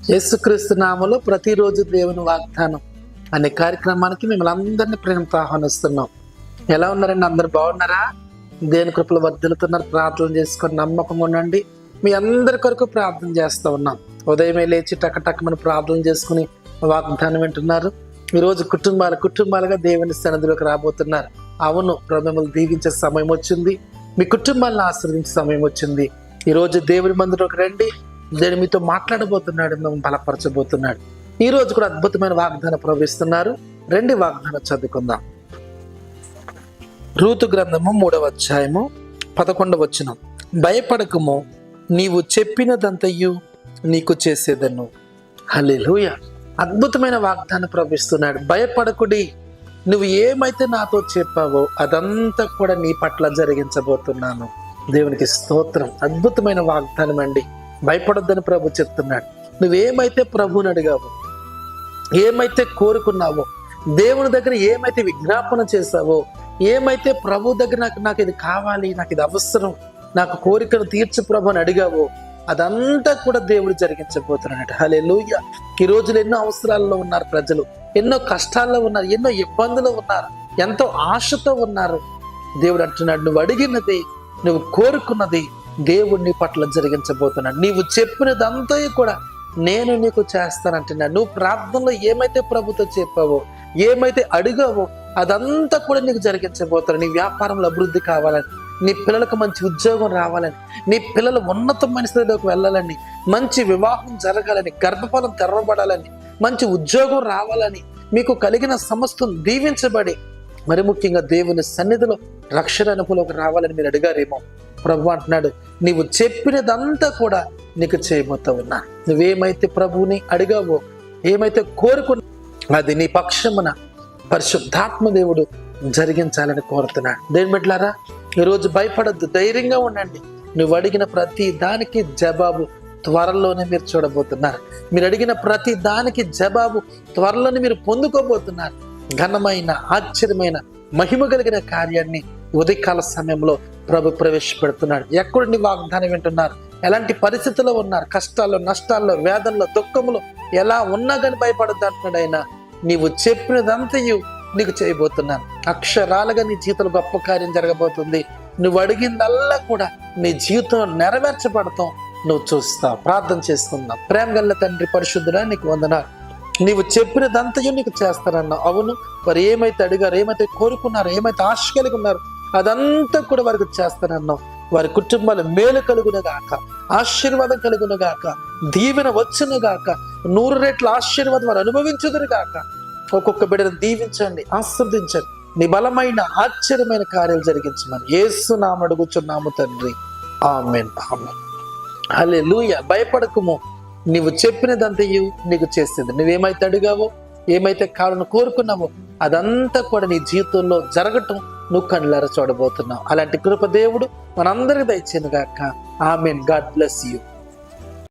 యేసుక్రీస్తు నామములో ప్రతిరోజు దేవుని వాగ్దానం అనే కార్యక్రమానికి మిమ్మల్ని అందరినీ ప్రేమతో ఆహ్వానిస్తున్నాం. ఎలా ఉన్నారండి? అందరు బాగున్నారా? దేవుని కృపలు వర్ధిల్లుతున్నారు. ప్రార్థన చేసుకొని నమ్మకంగా ఉండండి. మీ అందరి కొరకు ప్రార్థన చేస్తూ ఉన్నాం. ఉదయమే లేచి టకటకమని ప్రార్థన చేసుకుని వాగ్దానం వింటున్నారు. ఈరోజు కుటుంబాలుగా దేవుని సన్నిధిలోకి రాబోతున్నారు. అవును, మిమ్మల్ని దీవించే సమయం వచ్చింది. మీ కుటుంబాలను ఆశ్రయించే సమయం వచ్చింది. ఈరోజు దేవుని మందిరంలోకి రండి. దేవుడు మీతో మాట్లాడబోతున్నాడు, మిమ్మల్ని బలపరచబోతున్నాడు. ఈ రోజు కూడా అద్భుతమైన వాగ్దానం ప్రవేశిస్తున్నారు. రెండు వాగ్దానం చదువుకుందాం. రూతు గ్రంథము 3వ అధ్యాయము 11వ వచనం. భయపడకము, నీవు చెప్పినదంతయు నీకు చేసేదను. హల్లెలూయా. అద్భుతమైన వాగ్దానం ప్రవేశిస్తున్నాడు. భయపడకుడి, నువ్వు ఏమైతే నాతో చెప్పావో అదంతా కూడా నీ పట్ల జరిగించబోతున్నాను. దేవునికి స్తోత్రం. అద్భుతమైన వాగ్దానం అండి. భయపడొద్దని ప్రభు చెప్తున్నాడు. నువ్వేమైతే ప్రభుని అడిగావో, ఏమైతే కోరుకున్నావో, దేవుని దగ్గర ఏమైతే విజ్ఞాపన చేశావో, ఏమైతే ప్రభు దగ్గర నాకు ఇది కావాలి, నాకు ఇది అవసరం, నాకు కోరికను తీర్చు ప్రభు అని అడిగావో అదంతా కూడా దేవుడు జరిగించబోతున్నాడు. హల్లెలూయా. ఈ రోజులు ఎన్నో అవసరాల్లో ఉన్నారు ప్రజలు, ఎన్నో కష్టాల్లో ఉన్నారు, ఎన్నో ఇబ్బందులు ఉన్నారు, ఎంతో ఆశతో ఉన్నారు. దేవుడు అంటున్నాడు, నువ్వు అడిగినది, నువ్వు కోరుకున్నది దేవుడు నీ పట్ల జరిగించబోతున్నాడు. నీవు చెప్పినదంతా కూడా నేను నీకు చేస్తానంటున్నాడు. నువ్వు ప్రార్థనలో ఏమైతే ప్రభుతో చెప్పావో, ఏమైతే అడిగావో అదంతా కూడా నీకు జరిగించబోతున్నాడు. నీ వ్యాపారంలో అభివృద్ధి కావాలని, నీ పిల్లలకు మంచి ఉద్యోగం రావాలని, నీ పిల్లలు ఉన్నతమైన స్థితిలోకి వెళ్ళాలని, మంచి వివాహం జరగాలని, గర్భఫలం తెరవబడాలని, మంచి ఉద్యోగం రావాలని, మీకు కలిగిన సమస్తం దీవించబడి మరి ముఖ్యంగా దేవుని సన్నిధిలో రక్షణ అనుభవంలోకి రావాలని మీరు అడిగారేమో. ప్రభు అంటున్నాడు, నీవు చెప్పినదంతా కూడా నీకు చేయబోతా ఉన్నా. నువ్వేమైతే ప్రభువుని అడిగావో, ఏమైతే కోరుకున్నా అది నీ పక్షమున పరిశుద్ధాత్మ దేవుడు జరిగించాలని కోరుతున్నాడు. దేవుని బిడ్డలారా, ఈరోజు భయపడద్దు, ధైర్యంగా ఉండండి. నువ్వు అడిగిన ప్రతి దానికి జవాబు త్వరలోనే మీరు చూడబోతున్నారు. మీరు అడిగిన ప్రతి దానికి జవాబు త్వరలోనే మీరు పొందుకోబోతున్నారు. ఘనమైన, ఆశ్చర్యమైన, మహిమ కలిగిన కార్యాన్ని ఉదయకాల సమయంలో ప్రభు ప్రవేశపెడుతున్నాడు. ఎక్కడ నీ వాగ్దానం వింటున్నారు, ఎలాంటి పరిస్థితుల్లో ఉన్నారు, కష్టాల్లో, నష్టాల్లో, వేదనలో, దుఃఖంలో ఎలా ఉన్నా కానీ భయపడద్దు అంటున్నాడు ఆయన. నీవు చెప్పినదంతయు నీకు చేయబోతున్నాను. అక్షరాలుగా నీ జీవితంలో గొప్ప కార్యం జరగబోతుంది. నువ్వు అడిగిందల్లా కూడా నీ జీవితంలో నెరవేర్చబడతాం నువ్వు చూస్తావు. ప్రార్థన చేసుకుందాం. ప్రేమ గల్ల తండ్రి, పరిశుద్ధుడా, నీకు వందనాలు. నీవు చెప్పినదంతయు నీకు చేస్తానన్నావు. అవును, వారు ఏమైతే అడిగారు, ఏమైతే కోరుకున్నారు, ఏమైతే ఆశ కలిగి ఉన్నారు అదంతా కూడా వారికి చేస్తానన్నావు. వారి కుటుంబాలు మేలు కలుగునుగాక, ఆశీర్వాదం కలుగునుగాక, దీవెన వచ్చునుగాక, 100 రెట్ల ఆశీర్వాదం వారు అనుభవించుదురుగాక. ఒక్కొక్క బిడ్డను దీవించండి, ఆశీర్వదించండి. నీ బలమైన, ఆశ్చర్యమైన కార్యాలు జరిగించమని యేసు నామమున అడుగుచున్నాము తండ్రి. ఆమేన్, ఆమేన్. హల్లెలూయా. భయపడకుము, నీవు చెప్పినదంతయు నీకు చేసేది. నువ్వేమైతే అడిగావో, ఏమైతే కావాలని కోరుకున్నావో అదంతా కూడా నీ జీవితంలో జరగటం నువ్వు కళ్ళారా చూడబోతున్నావు. అలాంటి కృప దేవుడు మనందరికి దయచేయను గాక. ఆమేన్. God bless you.